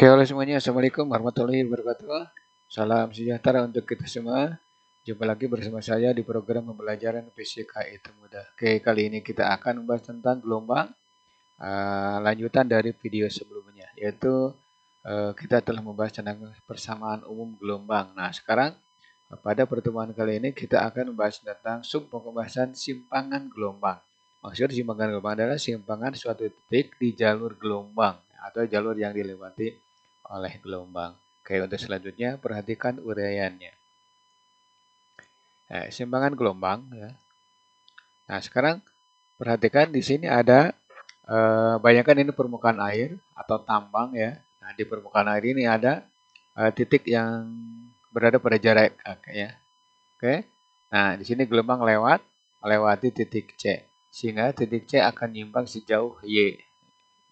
Oke, halo semuanya. Assalamualaikum warahmatullahi wabarakatuh. Salam sejahtera untuk kita semua. Jumpa lagi bersama saya di program pembelajaran Fisika Itu Mudah. Oke, kali ini kita akan membahas tentang gelombang. Lanjutan dari video sebelumnya, yaitu kita telah membahas tentang persamaan umum gelombang. Nah, sekarang pada pertemuan kali ini kita akan membahas tentang sub pembahasan simpangan gelombang. Maksud simpangan gelombang adalah simpangan suatu titik di jalur gelombang atau jalur yang dilewati oleh gelombang. Oke, untuk selanjutnya perhatikan uraiannya. Simpangan gelombang ya. Nah, sekarang perhatikan di sini ada bayangkan ini permukaan air atau tambang ya. Nah, di permukaan air ini ada titik yang berada pada jarak ya. Oke. Nah, di sini gelombang melewati titik C. Sehingga titik C akan nyimpang sejauh Y.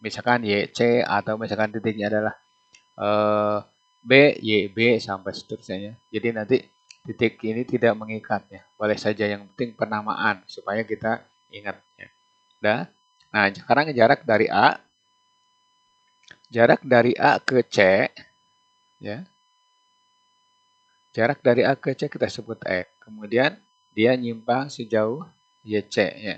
Misalkan YC atau misalkan titiknya adalah B, YB sampai seterusnya. Jadi nanti titik ini tidak mengikat ya. Boleh saja, yang penting penamaan supaya kita ingat ya. Nah, sekarang jarak dari A ke C ya. Jarak dari A ke C kita sebut X. Kemudian dia nyimpang sejauh YC ya.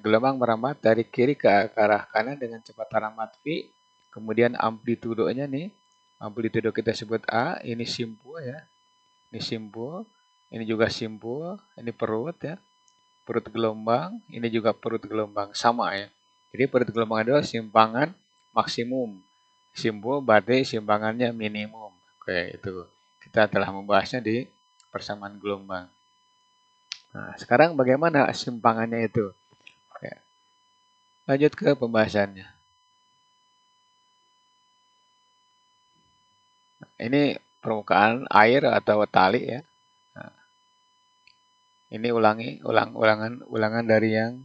Gelombang merambat dari kiri ke arah kanan dengan kecepatan v. Kemudian amplitudenya nih, amplitudo kita sebut A, ini simpul ya. Ini simpul, ini juga simpul, ini perut ya. Perut gelombang, ini juga perut gelombang, sama ya. Jadi perut gelombang adalah simpangan maksimum. Simpul berarti simpangannya minimum. Oke, itu. Kita telah membahasnya di persamaan gelombang. Nah, sekarang bagaimana simpangannya itu? Oke. Lanjut ke pembahasannya. Ini permukaan air atau tali ya. Nah, ini ulangan dari yang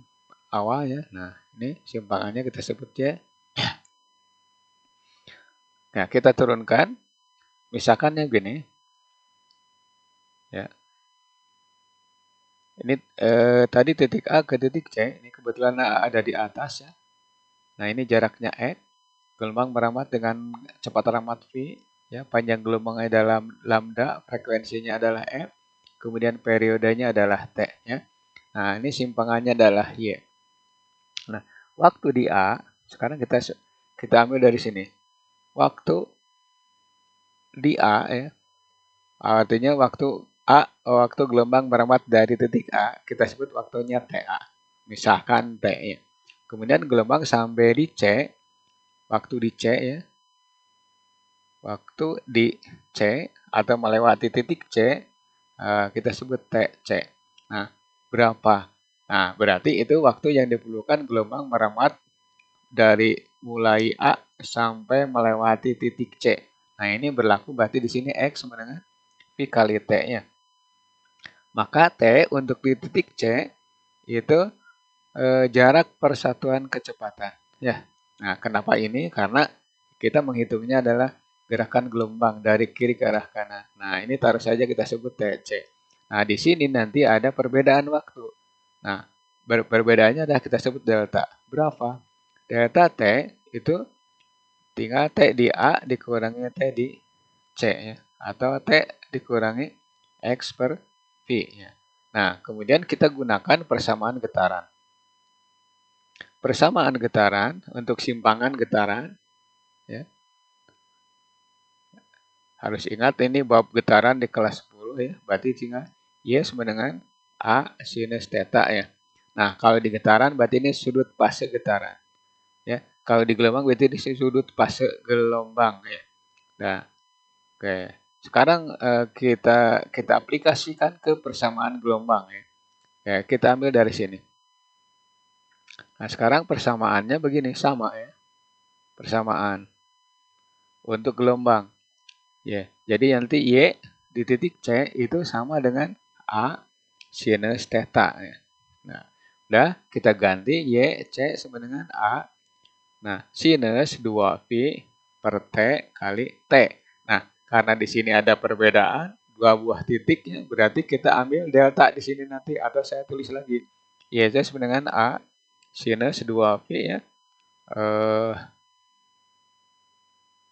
awal ya. Nah, ini simpangannya kita sebut ya. Nah, kita turunkan. Misalkan yang gini. Ya. Ini tadi titik A ke titik C, ini kebetulan ada di atas ya. Nah, ini jaraknya X. Gelombang merambat dengan kecepatan v, ya. Panjang gelombangnya adalah lambda, frekuensinya adalah F, kemudian periodenya adalah T ya. Nah, ini simpangannya adalah Y. Nah, waktu di A, sekarang kita ambil dari sini. Waktu di A ya, artinya waktu gelombang merambat dari titik A, kita sebut waktunya TA. Misalkan T ya. Kemudian gelombang sampai di C, waktu di C ya. Waktu di C atau melewati titik C, kita sebut TC. Nah, berapa? Nah, berarti itu waktu yang diperlukan gelombang merambat dari mulai A sampai melewati titik C. Nah, ini berlaku berarti di sini X sama dengan V kali T-nya. Maka T untuk di titik C itu jarak persatuan kecepatan. Ya. Nah, kenapa ini? Karena kita menghitungnya adalah gerakan gelombang dari kiri ke arah kanan. Nah, ini taruh saja kita sebut TC. Nah, di sini nanti ada perbedaan waktu. Nah, perbedaannya adalah kita sebut delta. Berapa? Delta T itu tinggal T di A dikurangi T di C ya. Atau T dikurangi X per V ya. Nah, kemudian kita gunakan persamaan getaran. Persamaan getaran untuk simpangan getaran ya. Harus ingat ini bab getaran di kelas 10 ya. Berarti tinggal Y sama dengan A sinus theta ya. Nah, kalau di getaran berarti ini sudut fase getaran. Ya. Kalau di gelombang berarti ini sudut fase gelombang ya. Nah, oke. Sekarang kita aplikasikan ke persamaan gelombang ya. Ya, kita ambil dari sini. Nah, sekarang persamaannya begini, sama ya. Persamaan untuk gelombang. Ya, jadi nanti Y di titik C itu sama dengan A sinus theta. Ya. Nah, udah kita ganti Y C sama dengan A. Nah, sinus 2V per T kali T. Nah, karena di sini ada perbedaan dua buah titiknya, berarti kita ambil delta di sini nanti, atau saya tulis lagi Y C sama dengan A sinus 2V ya.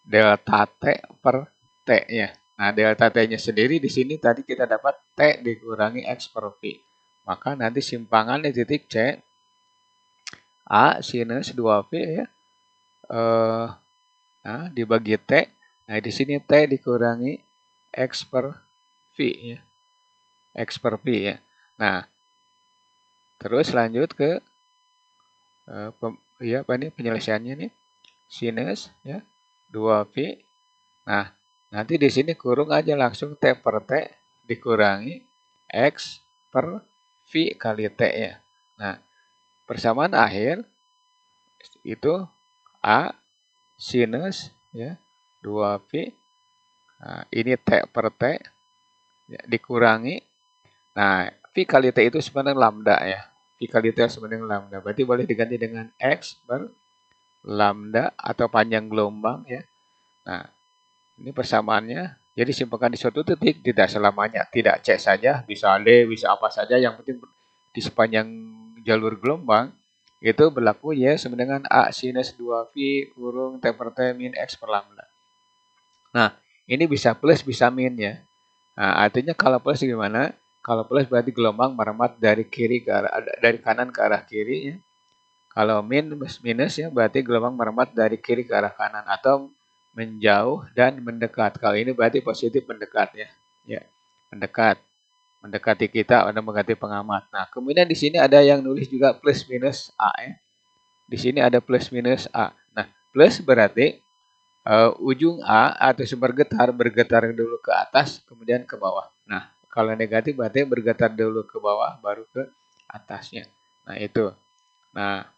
delta T per T ya. Nah, delta T-nya sendiri di sini tadi kita dapat T dikurangi X per V. Maka nanti simpangan di titik C, A sinus 2V ya. Nah, dibagi T. Nah, di sini T dikurangi X per V ya. X per V ya. Nah, terus lanjut ke penyelesaiannya nih. Sinus ya 2V. Nah, nanti di sini kurung aja langsung T per T dikurangi X per V kali T ya. Nah, persamaan akhir itu A sinus ya 2V. Nah, ini T per T ya, dikurangi. Nah, V kali T itu sebenarnya lambda ya. V kali T sebenarnya lambda. Berarti boleh diganti dengan X per lambda atau panjang gelombang ya. Nah, ini persamaannya. Jadi simpulkan di suatu titik tidak selamanya. Tidak C saja, bisa D, bisa apa saja. Yang penting di sepanjang jalur gelombang itu berlaku Y sama dengan A sinus 2V kurung T per T min X per lambda. Nah, ini bisa plus, bisa min ya. Nah, artinya kalau plus gimana? Kalau plus berarti gelombang merembat dari kanan ke arah kiri ya. Kalau minus ya berarti gelombang merembat dari kiri ke arah kanan atau menjauh dan mendekat. Kalau ini berarti positif mendekat ya. Ya, mendekat. Mendekati kita atau mendekati pengamat. Nah, kemudian di sini ada yang nulis juga plus minus A ya. Di sini ada plus minus A. Nah, plus berarti ujung A atau sumber getar bergetar dulu ke atas kemudian ke bawah. Nah, kalau negatif berarti bergetar dulu ke bawah baru ke atasnya. Nah, itu. Nah,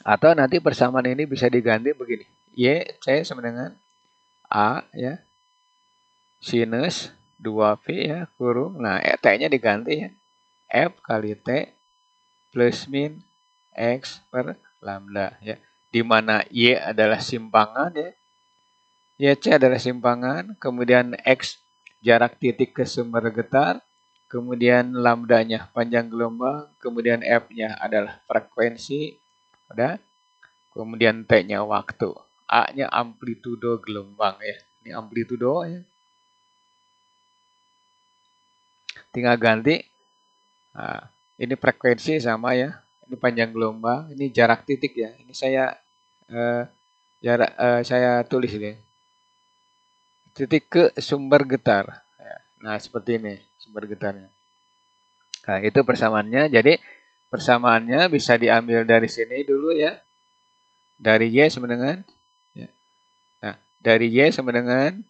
atau nanti persamaan ini bisa diganti begini. Y, C sama dengan A ya. Sinus 2V ya kurung. Nah, T-nya diganti ya. F kali T plus min X per lambda ya. Di mana Y adalah simpangan ya. YC adalah simpangan. Kemudian X jarak titik ke sumber getar. Kemudian lambdanya panjang gelombang. Kemudian F-nya adalah frekuensi. Udah. Kemudian T-nya waktu. A-nya amplitudo gelombang ya. Ini amplitudo ya. Tinggal ganti. Nah, ini frekuensi sama ya. Ini panjang gelombang. Ini jarak titik ya. Ini saya saya tulis ini. Titik ke sumber getar. Nah, seperti ini sumber getarnya. Nah, itu persamaannya. Jadi persamaannya bisa diambil dari sini dulu ya. Dari Y sama dengan ya. Nah, dari Y sama dengan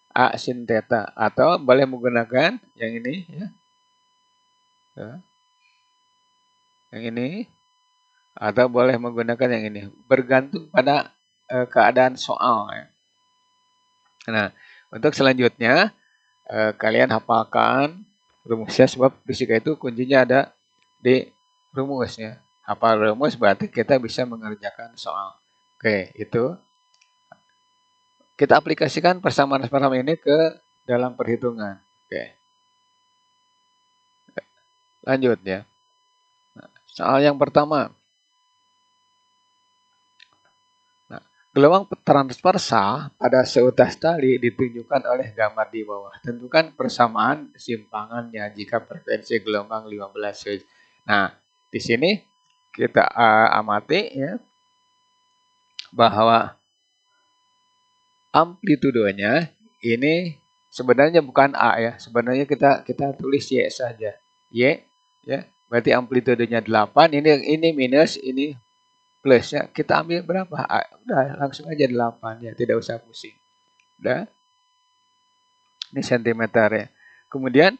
A sin theta atau boleh menggunakan yang ini ya. Yang ini atau boleh menggunakan yang ini. Bergantung pada keadaan soal ya. Nah, untuk selanjutnya kalian hafalkan rumusnya sebab fisika itu kuncinya ada di rumusnya. Hafal rumus berarti kita bisa mengerjakan soal. Oke, itu. Kita aplikasikan persamaan-persamaan ini ke dalam perhitungan. Oke. Lanjut ya. Nah, soal yang pertama. Nah, gelombang transversal pada seutas tali ditunjukkan oleh gambar di bawah. Tentukan persamaan simpangannya jika frekuensi gelombang 15 Hz. Nah, di sini kita amati ya bahwa amplitudonya ini sebenarnya bukan A ya. Sebenarnya kita tulis Y saja. Y ya. Berarti amplitudenya 8, ini minus, ini plus ya. Kita ambil berapa? A, udah langsung aja 8 ya, tidak usah pusing. Udah. Ini sentimeter ya. Kemudian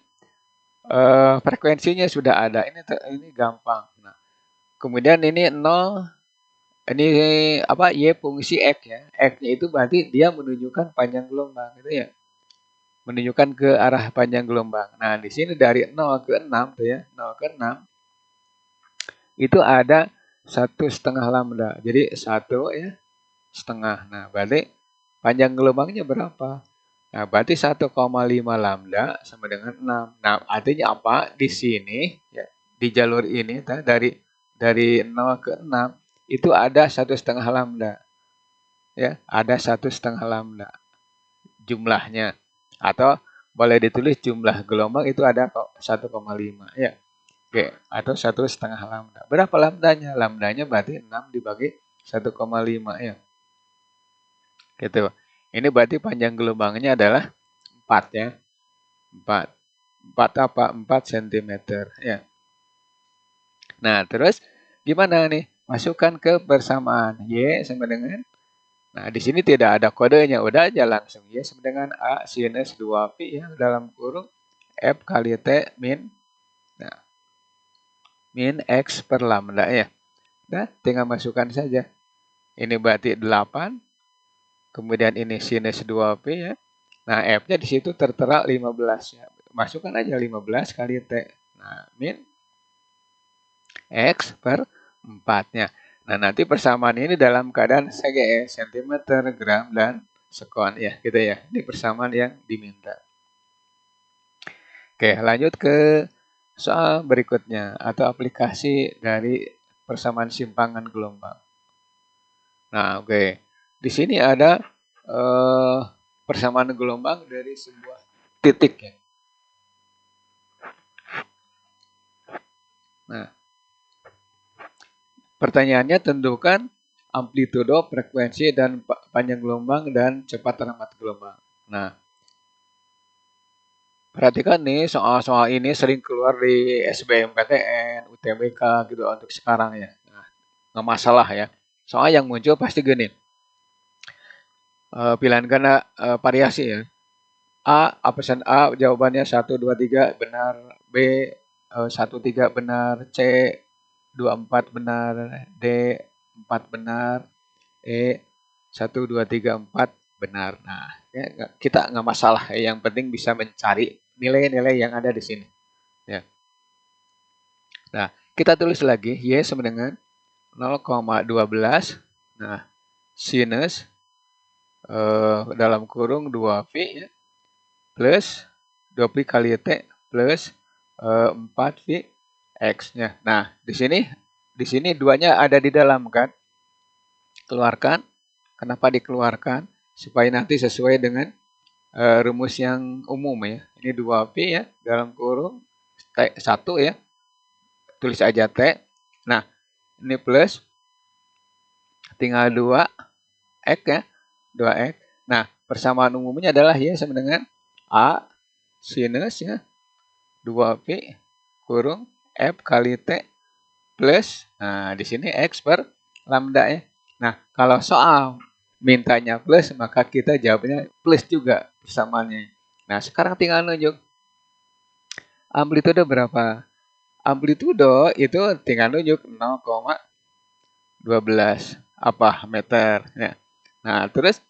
frekuensinya sudah ada. Ini gampang. Nah, kemudian ini 0, ini apa? Y fungsi X ya. X-nya itu berarti dia menunjukkan panjang gelombang gitu ya. Menunjukkan ke arah panjang gelombang. Nah, di sini dari 0 ke 6 tuh ya. 0 ke 6 itu ada 1,5 lambda. Jadi 1 ya setengah. Nah, berarti panjang gelombangnya berapa? Nah, berarti 1,5 lambda sama dengan 6. Nah, artinya apa? Di sini ya, di jalur ini dari 0 ke 6 itu ada 1,5 lambda. ya ada 1,5 lambda jumlahnya, atau boleh ditulis jumlah gelombang itu ada kok 1,5 ya. Oke, atau 1,5 lambda. Berapa lambdanya? Lambdanya berarti 6 dibagi 1,5 ya. Gitu. Ini berarti panjang gelombangnya adalah 4 ya. 4. 4 apa? 4 cm ya. Nah, terus gimana nih? Masukkan ke persamaan. Y sama dengan, nah di sini tidak ada kodenya, udah aja langsung. Y sama dengan A sinus 2pi ya dalam kurung F kali T min, nah, min X per lambda ya. Nah, tinggal masukkan saja. Ini berarti 8. Kemudian ini sinus 2pi ya. Nah, F-nya di situ tertera 15 ya. Masukkan aja 15 kali T. Nah, min X per 4-nya. Nah, nanti persamaan ini dalam keadaan segi cm, gram, dan sekon ya, gitu ya. Ini persamaan yang diminta. Oke, lanjut ke soal berikutnya atau aplikasi dari persamaan simpangan gelombang. Nah, oke. Di sini ada persamaan gelombang dari sebuah titik ya. Nah, pertanyaannya tentukan amplitudo, frekuensi, dan panjang gelombang dan cepat rambat gelombang. Nah, perhatikan nih soal-soal ini sering keluar di SBMPTN, UTBK gitu untuk sekarang ya. Nah, nggak masalah ya. Soal yang muncul pasti gini. Pilihan ganda variasi ya. A, option A jawabannya 1, 2, 3 benar. B, 1, 3 benar. C, 2, 4 benar. D, 4 benar. E, 1, 2, 3, 4 benar. Nah, ya, kita nggak masalah. Yang penting bisa mencari nilai-nilai yang ada di sini. Ya. Nah, kita tulis lagi. Y sama dengan 0,12. Nah, sinus dalam kurung 2pi ya, plus 2pi kali T plus 4pi X-nya. Nah, di sini duanya ada di dalam kan? Keluarkan. Kenapa dikeluarkan? Supaya nanti sesuai dengan rumus yang umum ya. Ini 2pi ya dalam kurung T1 ya. Tulis aja T. Nah, ini plus tinggal 2 X ya. 2X. Nah, persamaan umumnya adalah Y sama dengan A sinus ya 2pi kurung F kali T plus, nah di sini X per lambda ya. Nah, kalau soal mintanya plus, maka kita jawabnya plus juga persamaannya. Nah, sekarang tinggal nunjuk amplitudo berapa. Amplitudo itu tinggal nunjuk 0,12 apa meter ya. Nah, terus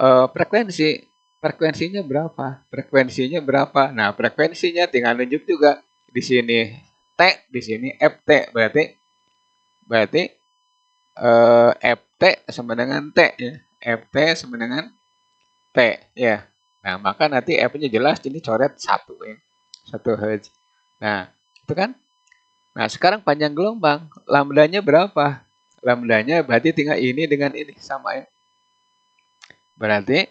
frekuensinya berapa? Nah, frekuensinya tinggal nunjuk juga di sini T, di sini FT, berarti FT sama dengan T ya. FT sama dengan T ya. Nah, maka nanti F-nya jelas ini coret 1 ya. 1 Hz. Nah, itu kan. Nah, sekarang panjang gelombang, lambdanya berapa? Lambdanya berarti tinggal ini dengan ini sama ya. Berarti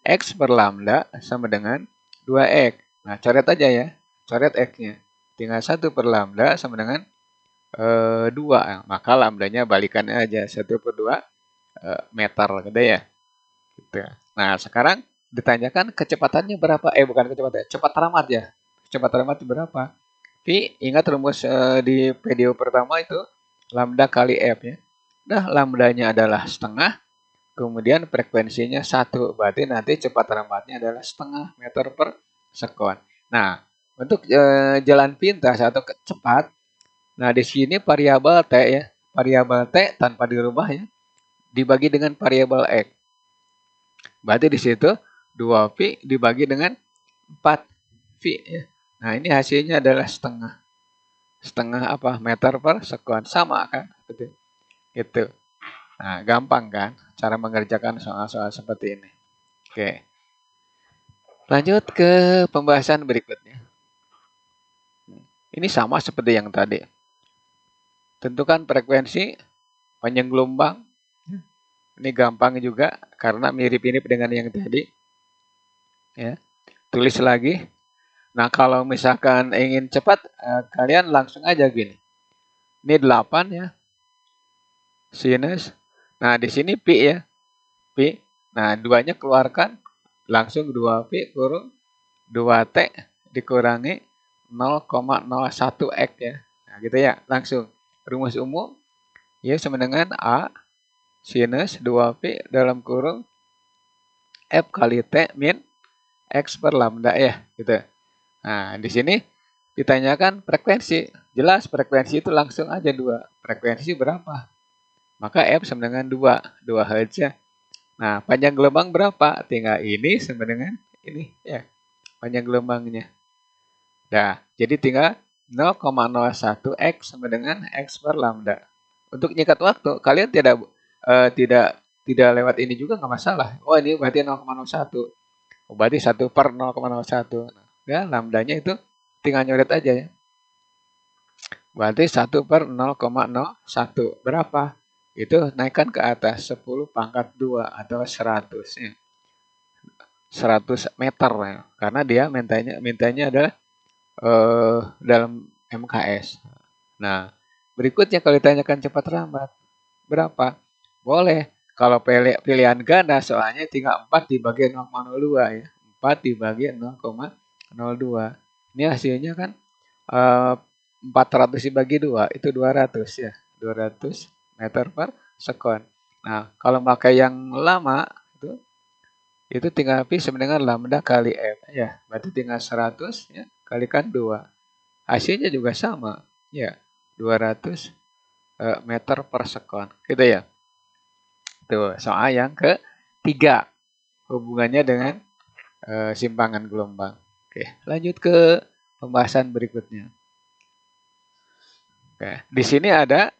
X per lambda sama dengan 2X. Nah, coret aja ya. Coret X-nya. Tinggal 1 per lambda sama dengan 2. Maka lambdanya balikannya aja. 1 per 2 meter. Gitu ya. Gitu. Nah, sekarang ditanyakan kecepatannya berapa? Bukan kecepatan. Cepat rambat ya. Cepat rambat berapa? V, ingat rumus di video pertama itu. Lambda kali F ya. Nah, lambdanya adalah setengah. Kemudian frekuensinya 1, berarti nanti cepat rambatnya adalah setengah meter per sekon. Nah, untuk jalan pintas atau cepat, nah di sini variabel T ya, variabel T tanpa dirubah ya, dibagi dengan variabel X. Berarti di situ 2pi dibagi dengan 4pi ya. Nah, ini hasilnya adalah setengah. Setengah apa? Meter per sekon. Sama kan? Gitu. Nah, gampang kan cara mengerjakan soal-soal seperti ini. Oke. Lanjut ke pembahasan berikutnya. Ini sama seperti yang tadi. Tentukan frekuensi, panjang gelombang, Ini gampang juga karena mirip-mirip dengan yang tadi. Ya, tulis lagi. Nah, kalau misalkan ingin cepat, kalian langsung aja gini. Ini 8 ya, sinus. Nah, di sini pi ya, pi. Nah, 2-nya keluarkan, langsung 2pi kurung 2t dikurangi 0,01 x ya. Nah, gitu ya, langsung. Rumus umum, y sama dengan A sinus 2pi dalam kurung F kali T min X per lambda ya, gitu. Nah, di sini ditanyakan frekuensi. Jelas frekuensi itu langsung aja 2. Frekuensi berapa? Maka F sama dengan 2. 2 Hz ya. Nah, panjang gelombang berapa? Tinggal ini sama dengan ini ya. Panjang gelombangnya. Nah, jadi tinggal 0,01 X sama dengan X per lambda. Untuk nyikat waktu, kalian tidak lewat ini juga nggak masalah. Oh, ini berarti 0,01. Oh, berarti 1 per 0,01. Ya, lambdanya itu tinggal nyoret aja ya. Berarti 1 per 0,01. Berapa? Itu naikkan ke atas 10 pangkat 2 atau 100 ya. 100 meter ya. Karena dia mintanya adalah dalam MKS. Nah, berikutnya kalau ditanyakan cepat lambat, berapa? Boleh. Kalau pilihan ganda soalnya tinggal 4 dibagi 0,02 ya. 4 dibagi 0,02. Ini hasilnya kan 400 dibagi 2 itu 200 ya. 200 meter per sekon. Nah, kalau pakai yang lama itu tinggal pi sama dengan lambda kali m ya. Berarti tinggal 100 ya kalikan 2. Hasilnya juga sama ya. 200 meter per sekon. Gitu ya. Tuh, soal yang ketiga. Hubungannya dengan simpangan gelombang. Oke, lanjut ke pembahasan berikutnya. Oke, di sini ada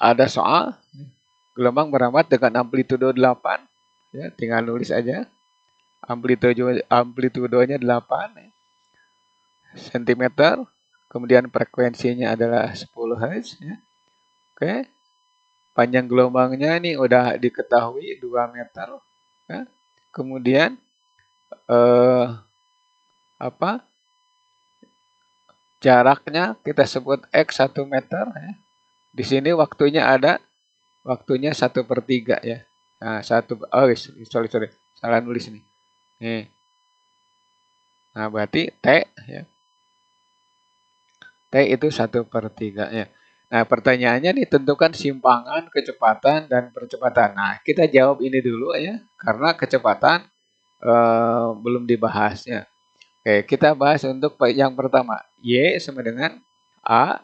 ada soal gelombang merambat dengan amplitudo 8 ya, tinggal nulis aja. Amplitudonya 8 ya, cm, kemudian frekuensinya adalah 10 Hz ya. Oke. Panjang gelombangnya ini udah diketahui 2 meter ya. Kemudian jaraknya kita sebut X 1 meter ya. Di sini waktunya 1/3 ya. Nah, sorry. Salah nulis nih. Nih. Nah, berarti T ya. T itu 1/3 ya. Nah, pertanyaannya nih tentukan simpangan, kecepatan, dan percepatan. Nah, kita jawab ini dulu ya, karena kecepatan belum dibahas ya. Oke, kita bahas untuk yang pertama. Y sama dengan A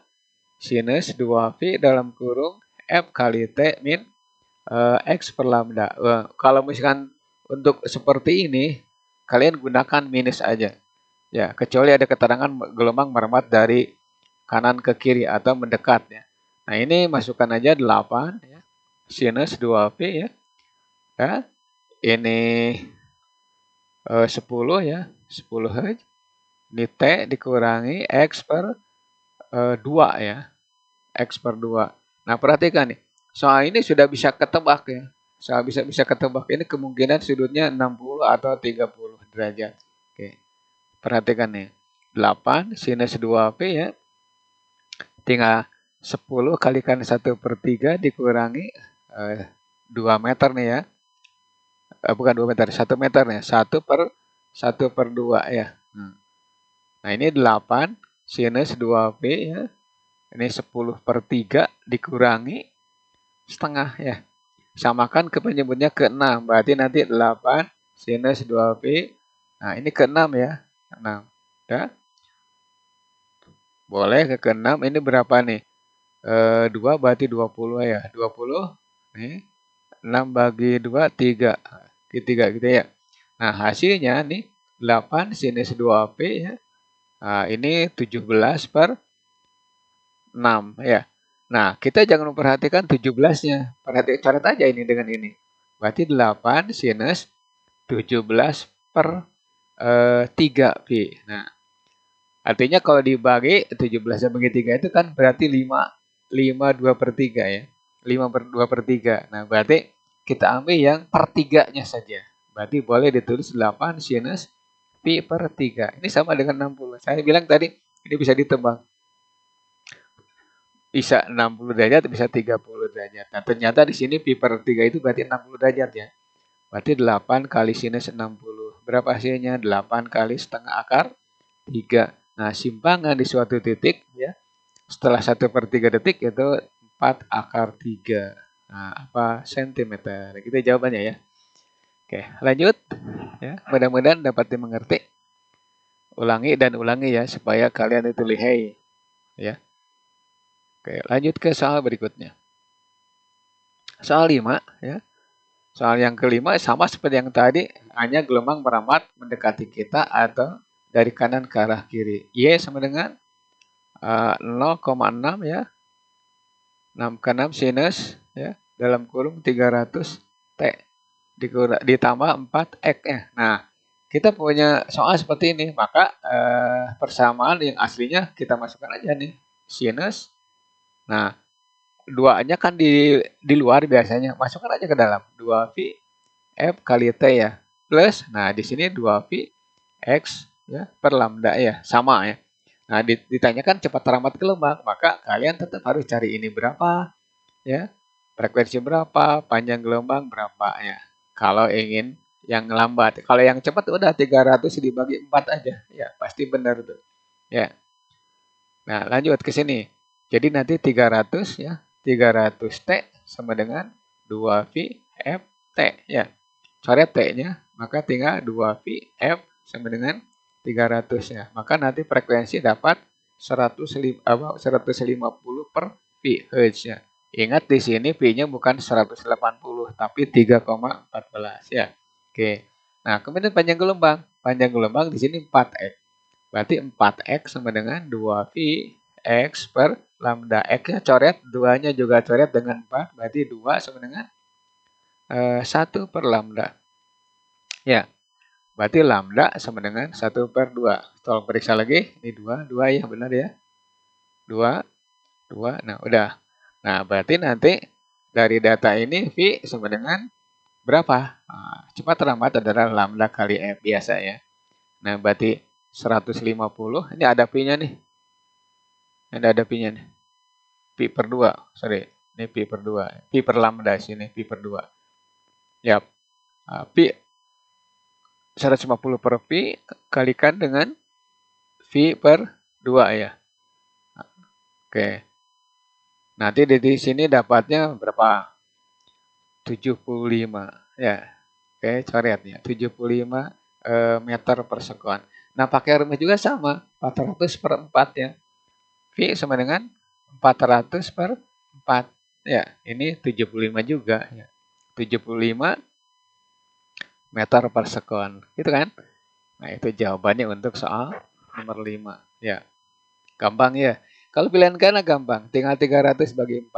sinus 2pi dalam kurung F kali T min X per lambda. Kalau misalkan untuk seperti ini, kalian gunakan minus aja. Ya, kecuali ada keterangan gelombang merambat dari kanan ke kiri atau mendekat ya. Nah, ini masukkan aja 8 ya. Sinus 2pi ya. Ya. Ini 10 ya, 10 Hz. Ini T dikurangi X per 2 ya. X per 2. Nah, perhatikan nih. Soal ini sudah bisa ketebak ya. Soal bisa ketebak. Ini kemungkinan sudutnya 60 atau 30 derajat. Oke. Perhatikan nih. 8 sinus 2pi ya. Tinggal 10 kalikan 1/3 dikurangi 2 meter nih ya. Bukan 2 meter, 1 meter nih. 1/2 ya. Nah, ini 8 sinus 2pi ya. Ini 10/3 dikurangi setengah ya. Samakan ke penyebutnya ke 6. Berarti nanti 8 sinus 2pi. Nah, ini ke 6 ya. 6. Ya. Boleh ke 6. Ini berapa nih? 2 berarti 20 ya. 20. Nih. 6 bagi 2, 3. 3 gitu ya. Nah, hasilnya nih 8 sinus 2pi ya. Nah, ini 17/6 ya. Nah, kita jangan memperhatikan 17-nya. Perhatikan, coret aja ini dengan ini. Berarti 8 sinus 17/3 pi. Nah, artinya kalau dibagi 17 bagi 3 itu kan berarti 5 2/3 ya. 5/2/3. Nah, berarti kita ambil yang per 3-nya saja. Berarti boleh ditulis 8 sinus pi per 3. Ini sama dengan 60. Saya bilang tadi, ini bisa ditebak. Bisa 60 derajat, bisa 30 derajat. Nah, ternyata di sini pi per 3 itu berarti 60 derajat ya. Berarti 8 kali sinus 60. Berapa hasilnya? 8 kali setengah akar 3. Nah, simpangan di suatu titik ya. Setelah 1/3 detik itu 4 akar 3. Nah, apa sentimeter? Gitu jawabannya ya. Oke, lanjut. Ya, mudah-mudahan dapat dimengerti. Ulangi dan ulangi ya, supaya kalian itu lihai. Ya. Oke, lanjut ke soal berikutnya. Soal 5 ya. Soal yang kelima sama seperti yang tadi, hanya gelombang merambat mendekati kita atau dari kanan ke arah kiri. Y sama dengan 0,6 ya. 6 ke 6 sinus ya, dalam kurung 300 T ditambah 4 X ya. Nah, kita punya soal seperti ini, maka persamaan yang aslinya kita masukkan aja nih, sinus. Nah, duanya kan di luar biasanya, masukkan aja ke dalam. 2 pi F kali T ya. Plus, nah di sini 2pi X ya per lambda ya, sama ya. Nah, ditanyakan cepat terambat gelombang, maka kalian tetap harus cari ini berapa ya. Frekuensi berapa, panjang gelombang berapa ya. Kalau ingin yang lambat, kalau yang cepat udah 300 dibagi 4 aja. Ya, pasti benar tuh. Ya. Nah, lanjut ke sini. Jadi nanti 300 ya. 300 T sama dengan 2pi F T ya. Coret T-nya, maka tinggal 2pi F sama dengan 300 ya. Maka nanti frekuensi dapat 150 per pi Hz ya. Ingat di sini pi-nya bukan 180 tapi 3,14 ya. Oke. Nah, kemudian panjang gelombang. Panjang gelombang di sini 4x. Berarti 4x sama dengan 2pi x per lambda. X-nya coret, 2-nya juga coret dengan 4. Berarti 2 sama dengan 1 per lambda. Ya, berarti lambda sama dengan 1 per 2. Tolong periksa lagi. Ini 2. 2 ya, benar ya. 2. 2. Nah, udah. Nah, berarti nanti dari data ini V sama dengan berapa? Nah, cepat terambat adalah lambda kali F biasa ya. Nah, berarti 150. Ini ada P-nya nih. Ini ada P-nya nih. Pi per 2. Sorry. Ini Pi per 2. Pi per lambda sini. Pi per 2. Ya. Pi 150 per Pi kalikan dengan V per 2 ya. Oke. Nanti di sini dapatnya berapa? 75 ya. Oke, coret ya. 75 meter per sekon. Nah, pakai rumus juga sama. 400 per 4 ya. V sama dengan 400 per 4. Ya, ini 75 juga ya. 75 meter per sekon. Gitu kan? Nah, itu jawabannya untuk soal nomor 5. Ya. Gampang ya. Kalau pilihan kanan gampang. Tinggal 300 bagi 4.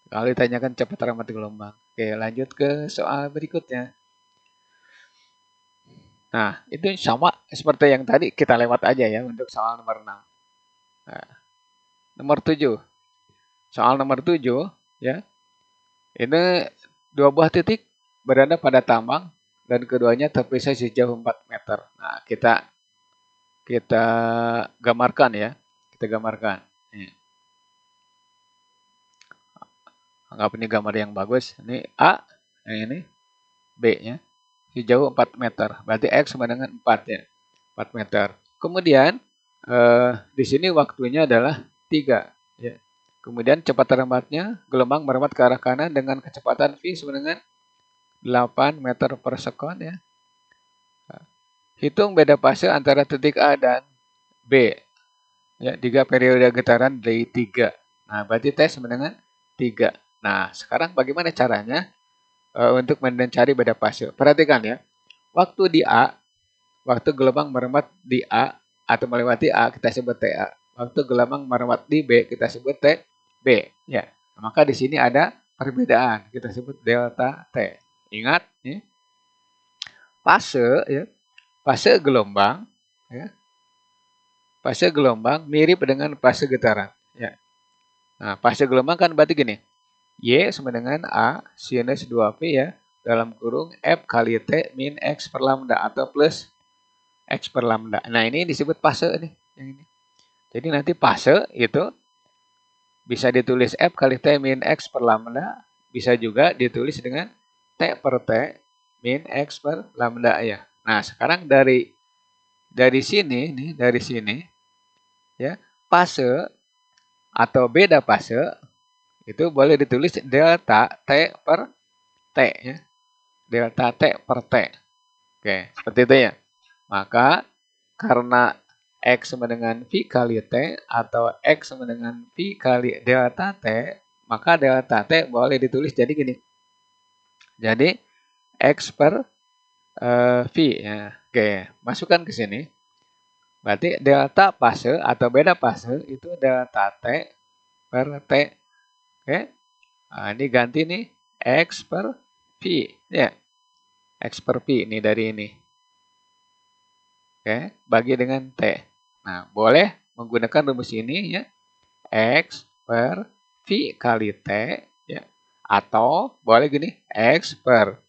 Kalau ditanyakan cepat terambat gelombang. Oke, lanjut ke soal berikutnya. Nah, itu sama seperti yang tadi, kita lewat aja ya untuk soal nomor 6. Nah, nomor 7. Soal nomor 7 ya. Ini dua buah titik berada pada tambang dan keduanya terpisah sejauh 4 meter. Nah, kita gambarkan ya. Kita gambarkan. Anggap ini gambar yang bagus. Ini A, ini B ya. Sejauh 4 meter. Berarti X sama dengan 4 ya. 4 meter. Kemudian di sini waktunya adalah 3 ya. Kemudian cepat terambatnya gelombang merambat ke arah kanan dengan kecepatan V sama dengan 8 meter per sekon ya. Hitung beda fase antara titik A dan B. Ya, 3 periode getaran dari 3. Nah, berarti T sama dengan 3. Nah, sekarang bagaimana caranya untuk mencari beda fase? Perhatikan ya. Waktu di A, waktu gelombang merambat di A atau melewati A, kita sebut TA. Waktu gelombang merambat di B, kita sebut TB. Ya. Maka di sini ada perbedaan, kita sebut delta T. Ingat, ya. Fase, ya. Fase gelombang, ya. Fase gelombang mirip dengan fase getaran. Ya. Nah, fase gelombang kan berarti gini. Y sama dengan A sinus 2P ya, dalam kurung F kali T min X per lambda atau plus X per lambda. Nah, ini disebut fase nih, yang ini. Jadi nanti fase itu bisa ditulis F kali T min X per lambda, bisa juga ditulis dengan T per T min X per lambda ya. Nah, sekarang dari sini nih, dari sini ya, fase atau beda fase itu boleh ditulis delta T per T ya. Delta T per T. Oke, seperti itu ya. Maka karena X sama dengan V kali T atau X sama dengan V kali delta T, maka delta T boleh ditulis jadi gini. Jadi X per V ya. Oke, masukkan ke sini. Berarti delta fase atau beda fase itu delta T per T. Oke. Nah, ini ganti nih X per V ya. X per V ini dari ini. Oke, bagi dengan T. Nah, boleh menggunakan rumus ini ya. X per V kali T ya. Atau boleh gini, X per.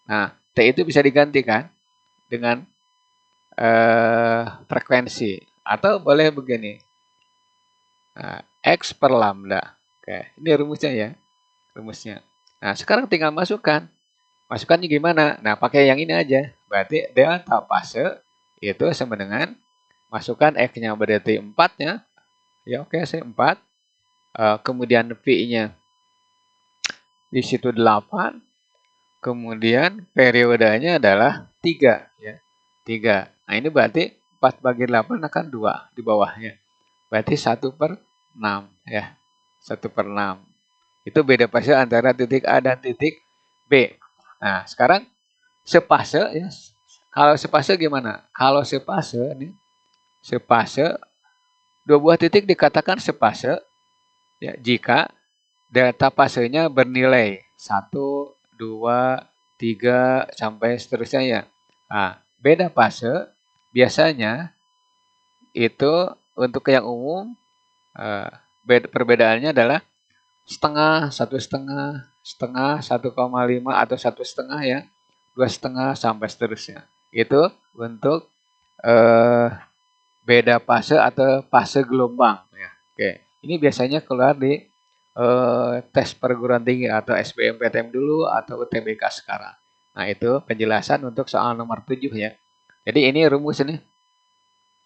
Nah, T itu bisa digantikan dengan frekuensi. Atau boleh begini. Nah, X per lambda. Oke, ini rumusnya ya. Rumusnya. Nah, sekarang tinggal masukkan. Masukkannya gimana? Nah, pakai yang ini aja. Berarti delta fase itu sama dengan masukkan X-nya berarti 4-nya. Ya, oke, saya 4. Kemudian V-nya di situ 8. Kemudian periodenya adalah 3 ya. 3. Nah, ini berarti 4 bagi 8 akan 2 di bawahnya. Berarti 1 per 6 ya. 1 per 6. Itu beda fase antara titik A dan titik B. Nah, sekarang sepase ya. Kalau sepase gimana? Kalau sepase nih, sepase dua buah titik dikatakan sepase ya jika delta fasenya bernilai 1, 2, 3 sampai seterusnya ya. Nah, beda fase biasanya itu untuk yang umum perbedaannya adalah setengah, 1,5, setengah, 1,5 atau 1,5 ya, 2,5 sampai seterusnya. Itu untuk beda fase atau fase gelombang. Ya. Oke, ini biasanya keluar di tes perguruan tinggi atau SBMPTN dulu atau UTBK sekarang. Nah, itu penjelasan untuk soal nomor 7 ya. Jadi ini rumus ini.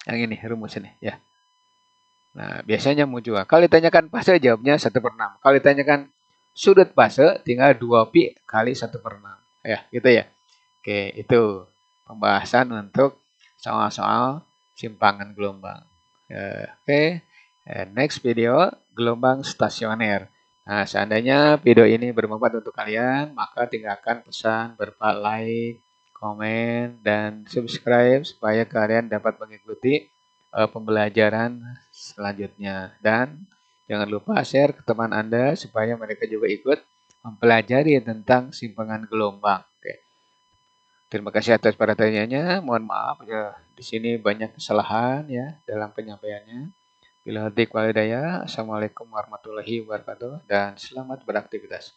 Yang ini rumus ini ya. Nah, biasanya muncul. Kalau ditanyakan fase jawabnya 1/6. Kalau ditanyakan sudut fase tinggal 2pi kali 1/6. Ya, gitu ya. Oke, itu pembahasan untuk soal-soal simpangan gelombang. Oke, next video gelombang stasioner. Nah, seandainya video ini bermanfaat untuk kalian, maka tinggalkan pesan berupa like, komen, dan subscribe supaya kalian dapat mengikuti pembelajaran selanjutnya. Dan jangan lupa share ke teman Anda supaya mereka juga ikut mempelajari tentang simpangan gelombang. Oke. Terima kasih atas perhatiannya. Mohon maaf ya di sini banyak kesalahan ya dalam penyampaiannya. Bila hati walhidayah. Assalamualaikum warahmatullahi wabarakatuh dan selamat beraktivitas.